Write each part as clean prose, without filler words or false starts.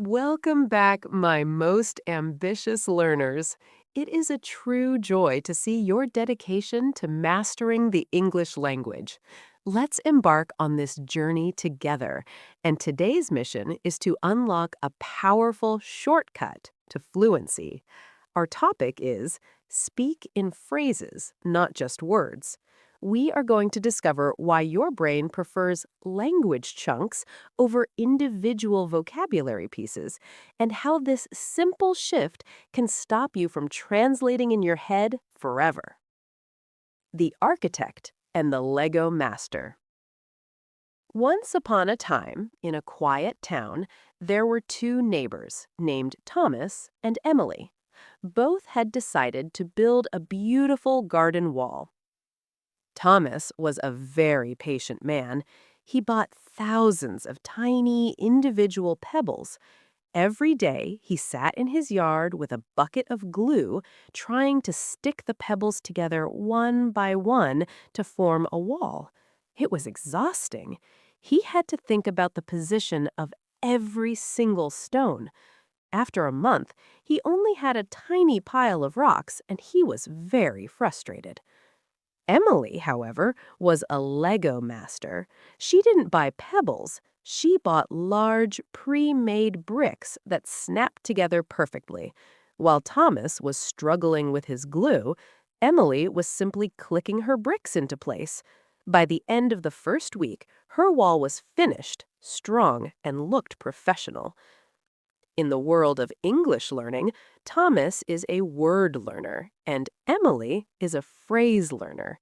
Welcome back, my most ambitious learners. It is a true joy to see your dedication to mastering the English language. Let's embark on this journey together. And today's mission is to unlock a powerful shortcut to fluency. Our topic is speak in phrases, not just words. We are going to discover why your brain prefers language chunks over individual vocabulary pieces, and how this simple shift can stop you from translating in your head forever. The Architect and the Lego Master. Once upon a time, in a quiet town, there were two neighbors named Thomas and Emily. Both had decided to build a beautiful garden wall. Thomas was a very patient man. He bought thousands of tiny individual pebbles. Every day, he sat in his yard with a bucket of glue, trying to stick the pebbles together one by one to form a wall. It was exhausting. He had to think about the position of every single stone. After a month, he only had a tiny pile of rocks, and he was very frustrated. Emily, however, was a Lego master. She didn't buy pebbles. She bought large, pre-made bricks that snapped together perfectly. While Thomas was struggling with his glue, Emily was simply clicking her bricks into place. By the end of the first week, her wall was finished, strong, and looked professional. In the world of English learning, Thomas is a word learner, and Emily is a phrase learner.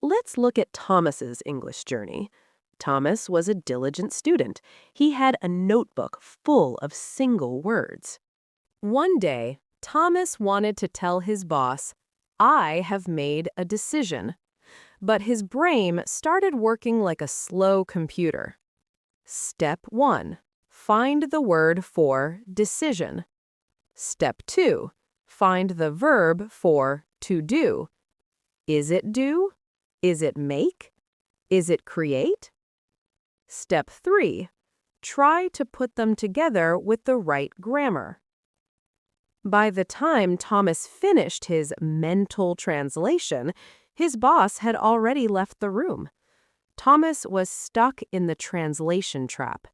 Let's look at Thomas's English journey. Thomas was a diligent student. He had a notebook full of single words. One day, Thomas wanted to tell his boss, "I have made a decision." But his brain started working like a slow computer. Step 1. Find the word for decision. Step 2. Find the verb for to do. Is it do? Is it make? Is it create? Step 3. Try to put them together with the right grammar. By the time Thomas finished his mental translation, his boss had already left the room. Thomas was stuck in the translation trap.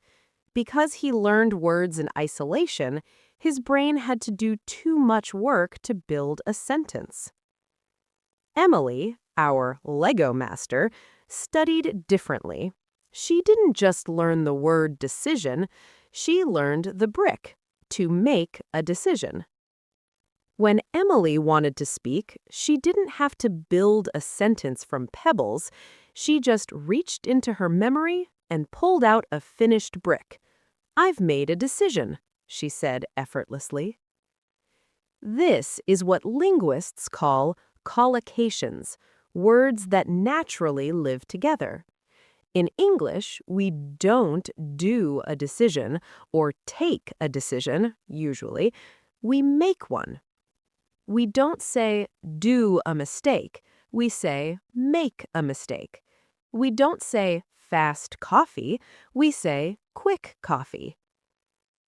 Because he learned words in isolation, his brain had to do too much work to build a sentence. Emily, our Lego master, studied differently. She didn't just learn the word decision, she learned the brick, to make a decision. When Emily wanted to speak, she didn't have to build a sentence from pebbles. She just reached into her memory and pulled out a finished brick. "I've made a decision," she said effortlessly. This is what linguists call collocations, words that naturally live together. In English, we don't do a decision or take a decision, usually. We make one. We don't say do a mistake. We say make a mistake. We don't say fast coffee. We say quick coffee.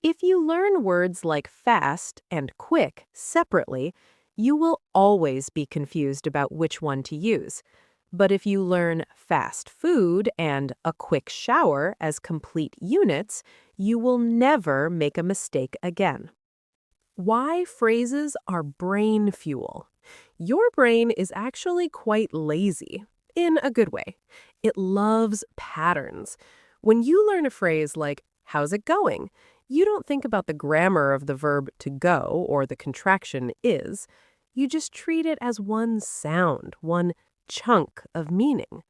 If you learn words like fast and quick separately, you will always be confused about which one to use. But if you learn fast food and a quick shower as complete units, you will never make a mistake again. Why phrases are brain fuel. Your brain is actually quite lazy, in a good way. It loves patterns. When you learn a phrase like, "How's it going?" you don't think about the grammar of the verb to go or the contraction is. You just treat it as one sound, one chunk of meaning.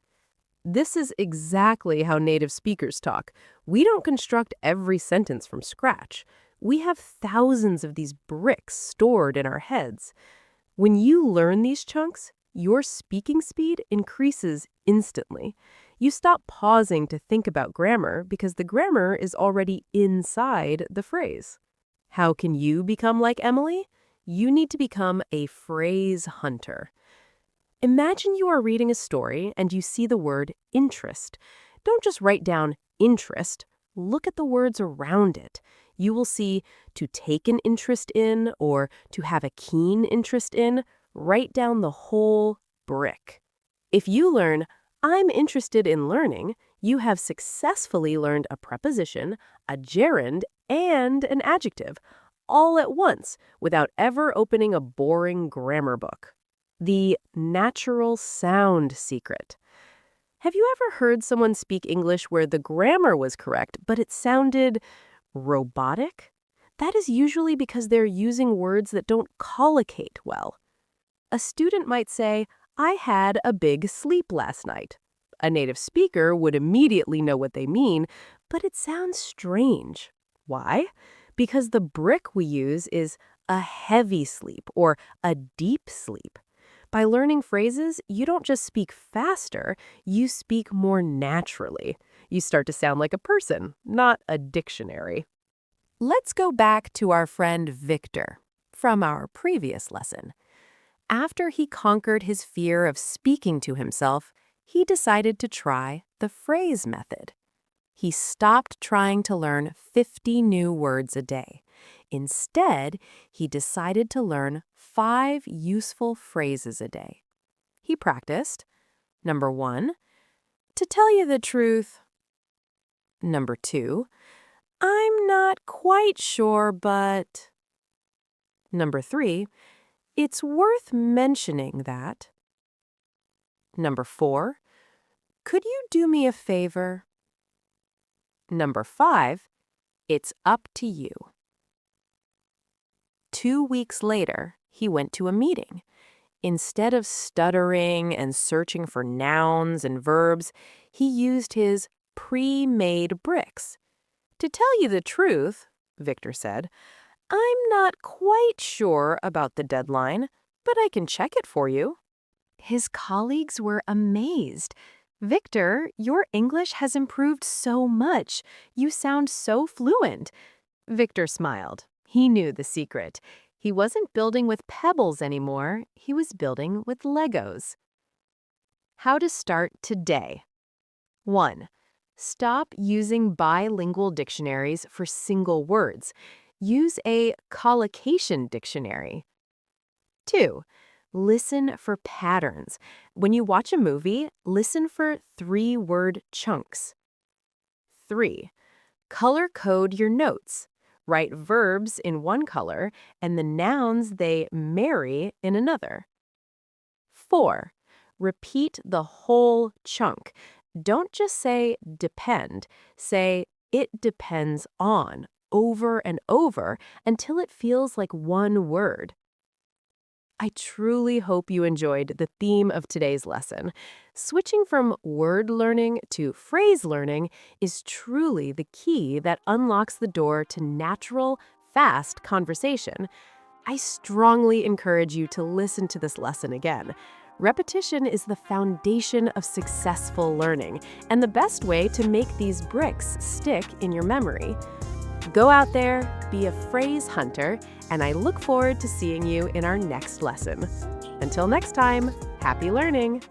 This is exactly how native speakers talk. We don't construct every sentence from scratch. We have thousands of these bricks stored in our heads. When you learn these chunks, your speaking speed increases instantly. You stop pausing to think about grammar because the grammar is already inside the phrase. How can you become like Emily? You need to become a phrase hunter. Imagine you are reading a story and you see the word interest. Don't just write down interest. Look at the words around it. you will see to take an interest in or to have a keen interest in right down the whole brick. If you learn, I'm interested in learning, you have successfully learned a preposition, a gerund, and an adjective, all at once without ever opening a boring grammar book. The natural sound secret. Have you ever heard someone speak English where the grammar was correct, but it sounded robotic? That is usually because they're using words that don't collocate well. A student might say, I had a big sleep last night. A native speaker would immediately know what they mean, but it sounds strange. Why? Because the brick we use is a heavy sleep or a deep sleep. By learning phrases, you don't just speak faster, you speak more naturally. You start to sound like a person, not a dictionary. Let's go back to our friend Victor from our previous lesson. After he conquered his fear of speaking to himself, he decided to try the phrase method. He stopped trying to learn 50 new words a day. Instead, he decided to learn 5 useful phrases a day. He practiced, number 1, to tell you the truth. Number 2, I'm not quite sure, but. Number 3, it's worth mentioning that. Number 4, could you do me a favor? Number 5, it's up to you. 2 weeks later, he went to a meeting. Instead of stuttering and searching for nouns and verbs, he used his pre-made bricks. To tell you the truth, Victor said, I'm not quite sure about the deadline, but I can check it for you. His colleagues were amazed. Victor, your English has improved so much. You sound so fluent. Victor smiled. He knew the secret. He wasn't building with pebbles anymore. He was building with Legos. How to start today. 1. Stop using bilingual dictionaries for single words. Use a collocation dictionary. 2. Listen for patterns. When you watch a movie, listen for 3-word chunks. 3. Color code your notes. Write verbs in one color and the nouns they marry in another. 4. Repeat the whole chunk. Don't just say depend. Say it depends on over and over until it feels like one word. I truly hope you enjoyed the theme of today's lesson. Switching from word learning to phrase learning is truly the key that unlocks the door to natural, fast conversation. I strongly encourage you to listen to this lesson again. Repetition is the foundation of successful learning and the best way to make these bricks stick in your memory. Go out there, be a phrase hunter, and I look forward to seeing you in our next lesson. Until next time, happy learning!